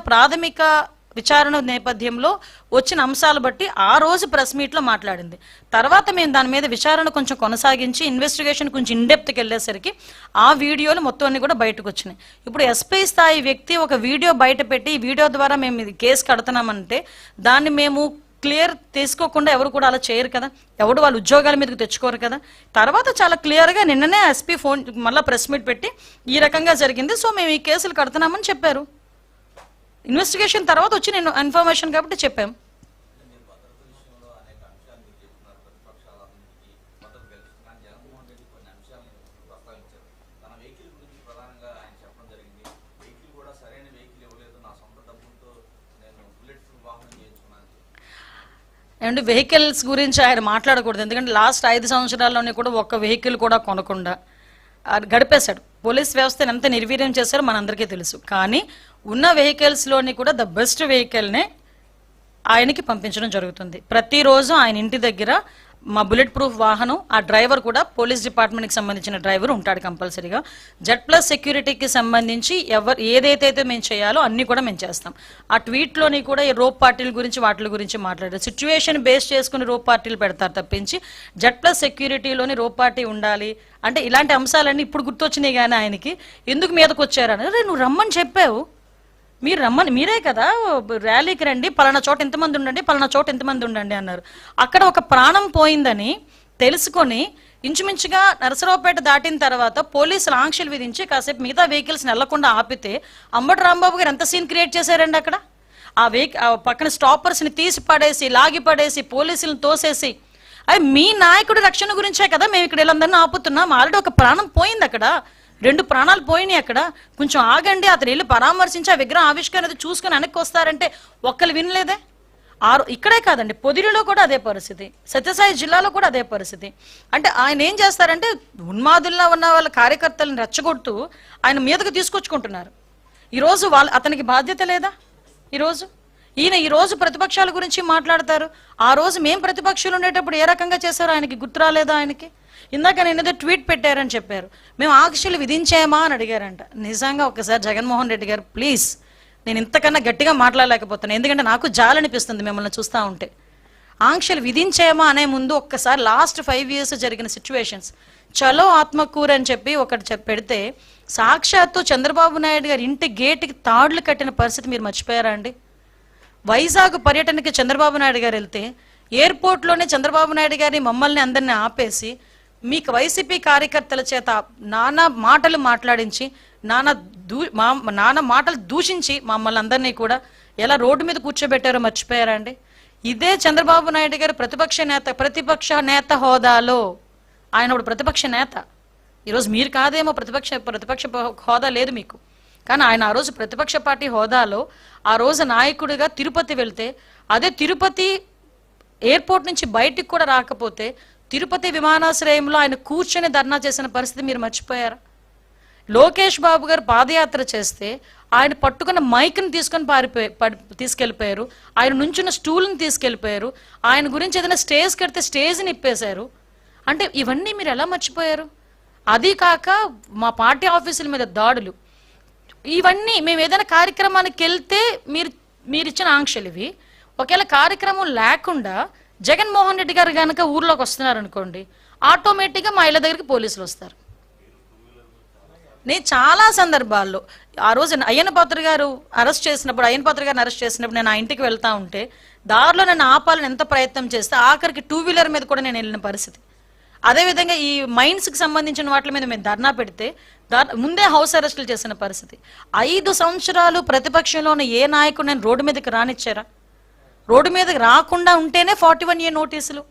ప్రాథమిక విచారణ నేపథ్యంలో వచ్చిన అంశాలు బట్టి ఆ రోజు ప్రెస్ మీట్లో మాట్లాడింది. తర్వాత మేము దాని మీద విచారణ కొంచెం కొనసాగించి ఇన్వెస్టిగేషన్ కొంచెం ఇన్డెప్త్కి వెళ్ళేసరికి ఆ వీడియోలు మొత్తం అన్ని కూడా బయటకు వచ్చినాయి. ఇప్పుడు ఎస్పీ స్థాయి వ్యక్తి ఒక వీడియో బయట పెట్టి ఈ వీడియో ద్వారా మేము ఇది కేసు కడుతున్నామంటే దాన్ని మేము క్లియర్ తీసుకోకుండా ఎవరు కూడా అలా చేయరు కదా, ఎవరు వాళ్ళ ఉద్యోగాల మీదకి తెచ్చుకోరు కదా. తర్వాత చాలా క్లియర్గా నిన్ననే ఎస్పీ ఫోన్ మళ్ళీ ప్రెస్ మీట్ పెట్టి ఈ రకంగా జరిగింది, సో మేము ఈ కేసులు కడుతున్నామని చెప్పారు. ఇన్వెస్టిగేషన్ తర్వాత వచ్చి నేను ఇన్ఫర్మేషన్ కాబట్టి చెప్పాం. అండ్ వెహికల్స్ గురించి ఆయన మాట్లాడకూడదు, ఎందుకంటే లాస్ట్ 5 సంవత్సరాల్లోనే కూడా ఒక్క వెహికల్ కూడా కొనకుండా గడిపేశాడు. పోలీస్ వ్యవస్థను ఎంత నిర్వీర్యం చేశారో మనందరికీ తెలుసు. కానీ ఉన్న వెహికల్స్లోని కూడా ద బెస్ట్ వెహికల్నే ఆయనకి పంపించడం జరుగుతుంది. ప్రతిరోజు ఆయన ఇంటి దగ్గర మా బుల్లెట్ ప్రూఫ్ వాహనం, ఆ డ్రైవర్ కూడా పోలీస్ డిపార్ట్మెంట్కి సంబంధించిన డ్రైవర్ ఉంటాడు కంపల్సరీగా. Z+ సెక్యూరిటీకి సంబంధించి ఏదైతే మేము చేయాలో అన్నీ కూడా మేము చేస్తాం. ఆ ట్వీట్లోని కూడా ఈ రోప్ పార్టీల గురించి వాటి గురించి మాట్లాడారు. సిచ్యువేషన్ బేస్ చేసుకుని రోప్ పార్టీలు పెడతారు తప్పించి Z+ సెక్యూరిటీలోని రోప్ పార్టీ ఉండాలి అంటే ఇలాంటి అంశాలన్నీ ఇప్పుడు గుర్తొచ్చినాయి. కానీ ఆయనకి ఎందుకు మీదకి వచ్చారని, అరే నువ్వు రమ్మని చెప్పావు, మీరు రమ్మని మీరే కదా ర్యాలీకి రండి, పలానా చోట ఎంతమంది ఉండండి, పలానా చోట ఎంతమంది ఉండండి అన్నారు. అక్కడ ఒక ప్రాణం పోయిందని తెలుసుకొని ఇంచుమించుగా నరసరావుపేట దాటిన తర్వాత పోలీసులు ఆంక్షలు విధించి కాసేపు మిగతా వెహికల్స్ వెళ్లకుండా ఆపితే అంబటి రాంబాబు గారు ఎంత సీన్ క్రియేట్ చేశారండి అక్కడ. ఆ పక్కన స్టాపర్స్ని తీసి పడేసి లాగి పడేసి పోలీసులను తోసేసి, అవి మీ నాయకుడి రక్షణ గురించే కదా మేము ఇక్కడ వీళ్ళందరినీ ఆపుతున్నాం. ఆల్రెడీ ఒక ప్రాణం పోయింది అక్కడ, 2 ప్రాణాలు పోయినాయి అక్కడ, కొంచెం ఆగండి, అతను వెళ్ళి పరామర్శించి ఆ విగ్రహం ఆవిష్కరణ చూసుకుని వెనక్కి వస్తారంటే ఒక్కరు వినలేదే. ఇక్కడే కాదండి, పొదిలిలో కూడా అదే పరిస్థితి, సత్యసాయి జిల్లాలో కూడా అదే పరిస్థితి. అంటే ఆయన ఏం చేస్తారంటే ఉన్మాదుల్లో ఉన్న వాళ్ళ కార్యకర్తలను రెచ్చగొడుతూ ఆయన మీదకు తీసుకొచ్చుకుంటున్నారు. ఈరోజు అతనికి బాధ్యత లేదా? ఈరోజు ప్రతిపక్షాల గురించి మాట్లాడతారు. ఆ రోజు మేము ప్రతిపక్షాలు ఉండేటప్పుడు ఏ రకంగా చేశారో ఆయనకి గుర్తు రాలేదా? ఆయనకి ఇందాక నేను ఏదో ట్వీట్ పెట్టారని చెప్పారు, మేము ఆంక్షలు విధించామా అని అడిగారంట. నిజంగా ఒకసారి జగన్మోహన్ రెడ్డి గారు ప్లీజ్, నేను ఇంతకన్నా గట్టిగా మాట్లాడలేకపోతున్నాను, ఎందుకంటే నాకు జాలనిపిస్తుంది మిమ్మల్ని చూస్తూ ఉంటే. ఆంక్షలు విధించామా అనే ముందు ఒక్కసారి లాస్ట్ 5 years జరిగిన సిచ్యువేషన్స్, చలో ఆత్మకూరు అని చెప్పి ఒకటి పెడితే సాక్షాత్తు చంద్రబాబు నాయుడు గారి ఇంటి గేటుకి తాడులు కట్టిన పరిస్థితి మీరు మర్చిపోయారా అండి? వైజాగ్ పర్యటనకి చంద్రబాబు నాయుడు గారు వెళ్తే ఎయిర్పోర్ట్లోనే చంద్రబాబు నాయుడు గారిని మమ్మల్ని అందరినీ ఆపేసి మీకు వైసీపీ కార్యకర్తల చేత నానా మాటలు మాట్లాడించి నానా మాటలు దూషించి మమ్మల్ని అందరినీ కూడా ఎలా రోడ్డు మీద కూర్చోబెట్టారో మర్చిపోయారా అండి? ఇదే చంద్రబాబు నాయుడు గారు ప్రతిపక్ష నేత హోదాలో ఆయన ఒక ప్రతిపక్ష నేత. ఈరోజు మీరు కాదేమో ప్రతిపక్ష హోదా లేదు మీకు, కానీ ఆయన ఆ రోజు ప్రతిపక్ష పార్టీ హోదాలో ఆ రోజు నాయకుడిగా తిరుపతి వెళ్తే, అదే తిరుపతి ఎయిర్పోర్ట్ నుంచి బయటికి కూడా రాకపోతే తిరుపతి విమానాశ్రయంలో ఆయన కూర్చొని ధర్నా చేసిన పరిస్థితి మీరు మర్చిపోయారా? లోకేష్ బాబు గారు పాదయాత్ర చేస్తే ఆయన పట్టుకున్న మైక్ని తీసుకెళ్ళిపోయారు, ఆయన నుంచున్న స్టూల్ని తీసుకెళ్ళిపోయారు, ఆయన గురించి ఏదైనా స్టేజ్ కడితే స్టేజ్ని ఇప్పేశారు. అంటే ఇవన్నీ మీరు ఎలా మర్చిపోయారు? అది కాక మా పార్టీ ఆఫీసుల మీద దాడులు, ఇవన్నీ మేము ఏదైనా కార్యక్రమానికి వెళ్తే మీరు ఇచ్చిన ఆంక్షలు ఇవి. ఒకవేళ కార్యక్రమం లేకుండా జగన్మోహన్ రెడ్డి గారు కనుక ఊర్లోకి వస్తున్నారు అనుకోండి, ఆటోమేటిక్గా మా ఇళ్ళ దగ్గరికి పోలీసులు వస్తారు. నేను చాలా సందర్భాల్లో ఆ రోజు అయ్యన్న పాత్ర గారిని అరెస్ట్ చేసినప్పుడు నేను ఆ ఇంటికి వెళ్తా ఉంటే దారిలో నన్ను ఆపాలని ఎంత ప్రయత్నం చేస్తే ఆఖరికి 2-wheeler మీద కూడా నేను వెళ్ళిన పరిస్థితి. అదేవిధంగా ఈ మైన్స్కి సంబంధించిన వాటి మీద మేము ధర్నా పెడితే ముందే హౌస్ అరెస్టులు చేసిన పరిస్థితి. 5 సంవత్సరాలు ప్రతిపక్షంలో ఉన్న ఏ నాయకుడు నేను రోడ్డు మీదకి రానిచ్చారా? రోడ్డు మీదకి రాకుండా ఉంటేనే 41A నోటీసులు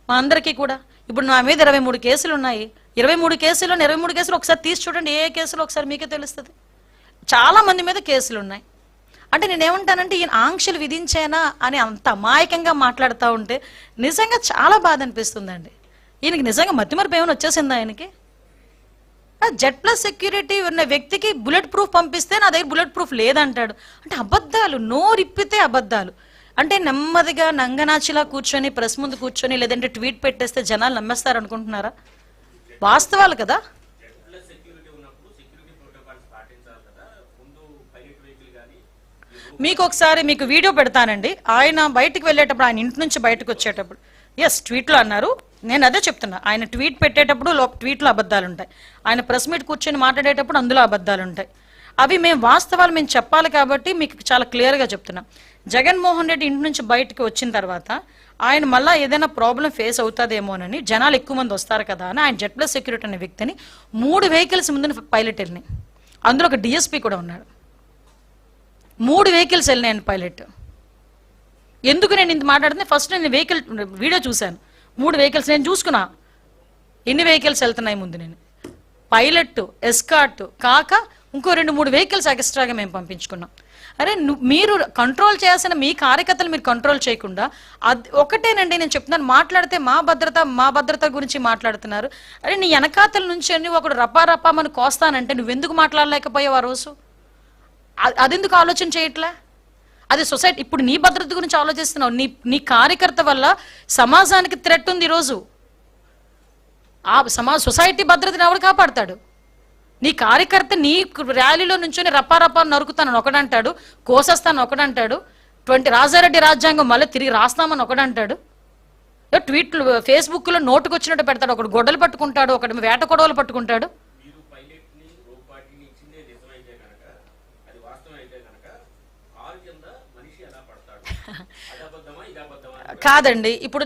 మా అందరికీ కూడా. ఇప్పుడు నా మీద 23 కేసులు ఉన్నాయి. 23 కేసులు ఒకసారి తీసి చూడండి, ఏ కేసులు ఒకసారి మీకే తెలుస్తుంది. చాలా మంది మీద కేసులు ఉన్నాయి. అంటే నేనేమంటానంటే ఈయన ఆంక్షలు విధించేనా అని అంత అమాయకంగా మాట్లాడుతూ ఉంటే నిజంగా చాలా బాధ అనిపిస్తుందండి. ఈయనకి నిజంగా మతిమరుపు ఏమైనా వచ్చేసిందా? ఆయనకి Z+ సెక్యూరిటీ ఉన్న వ్యక్తికి బుల్లెట్ ప్రూఫ్ పంపిస్తే నా దగ్గర బుల్లెట్ ప్రూఫ్ లేదంటాడు. అంటే అబద్ధాలు, నోరిప్పితే అబద్ధాలు. అంటే నెమ్మదిగా నంగనాచిలా కూర్చొని ప్రెస్ ముందు కూర్చొని లేదంటే ట్వీట్ పెట్టేస్తే జనాలు నమ్మేస్తారు అనుకుంటున్నారా? వాస్తవాలు కదా. మీకు ఒకసారి మీకు వీడియో పెడతానండి. ఆయన బయటికి వెళ్ళేటప్పుడు, ఆయన ఇంటి నుంచి బయటకు వచ్చేటప్పుడు, ఎస్ ట్వీట్లో అన్నారు, నేను అదే చెప్తున్నా. ఆయన ట్వీట్ పెట్టేటప్పుడు ట్వీట్లో అబద్ధాలు ఉంటాయి, ఆయన ప్రెస్ మీట్ కూర్చొని మాట్లాడేటప్పుడు అందులో అబద్ధాలు ఉంటాయి. అవి మేము వాస్తవాలు మేము చెప్పాలి కాబట్టి మీకు చాలా క్లియర్గా చెప్తున్నాం. జగన్మోహన్ రెడ్డి ఇంటి నుంచి బయటకు వచ్చిన తర్వాత ఆయన మళ్ళీ ఏదైనా ప్రాబ్లం ఫేస్ అవుతుందేమోనని, జనాలు ఎక్కువ మంది వస్తారు కదా అని ఆయన జెడ్ ప్లస్ సెక్యూరిటీ అనే వ్యక్తిని 3 వెహికల్స్ ముందు పైలట్ వెళ్ళినాయి. అందులో ఒక డిఎస్పీ కూడా ఉన్నాడు. 3 వెహికల్స్ వెళ్ళినాయండి పైలట్. ఎందుకు నేను ఇంత మాట్లాడుతుంది, ఫస్ట్ నేను వెహికల్ వీడియో చూశాను. 3 వెహికల్స్ నేను చూసుకున్నా ఎన్ని వెహికల్స్ వెళ్తున్నాయి ముందు. నేను పైలట్, ఎస్కార్ట్ కాక ఇంకో 2-3 వెహికల్స్ ఎక్స్ట్రాగా మేము పంపించుకున్నాం. అరే మీరు కంట్రోల్ చేయాల్సిన మీ కార్యకర్తలు మీరు కంట్రోల్ చేయకుండా, అది ఒకటేనండి నేను చెప్తున్నాను. మాట్లాడితే మా భద్రత గురించి మాట్లాడుతున్నారు. అరే నీ వెనకాతల నుంచి అన్ని ఒకడు రప్పా మనం కోస్తానంటే నువ్వెందుకు మాట్లాడలేకపోయావు ఆ రోజు? అదెందుకు ఆలోచన చేయట్లే? అది సొసైటీ ఇప్పుడు నీ భద్రత గురించి ఆలోచిస్తున్నావు. నీ కార్యకర్త వల్ల సమాజానికి థ్రెట్ ఉంది ఈరోజు. ఆ సొసైటీ భద్రతను ఎవరు కాపాడతాడు? నీ కార్యకర్త నీ ర్యాలీలో నుంచొని రప్పా నరుకుతానని ఒకడంటాడు, కోసేస్తాను ఒకడంటాడు, 20 రాజారెడ్డి రాజ్యాంగం మళ్ళీ తిరిగి రాస్తామని ఒకడంటాడు, ట్వీట్లు ఫేస్బుక్లో నోటుకు వచ్చినట్టు పెడతాడు, ఒకడు గొడ్డలు పట్టుకుంటాడు, ఒకటి వేట కొడవలు పట్టుకుంటాడు. కాదండి ఇప్పుడు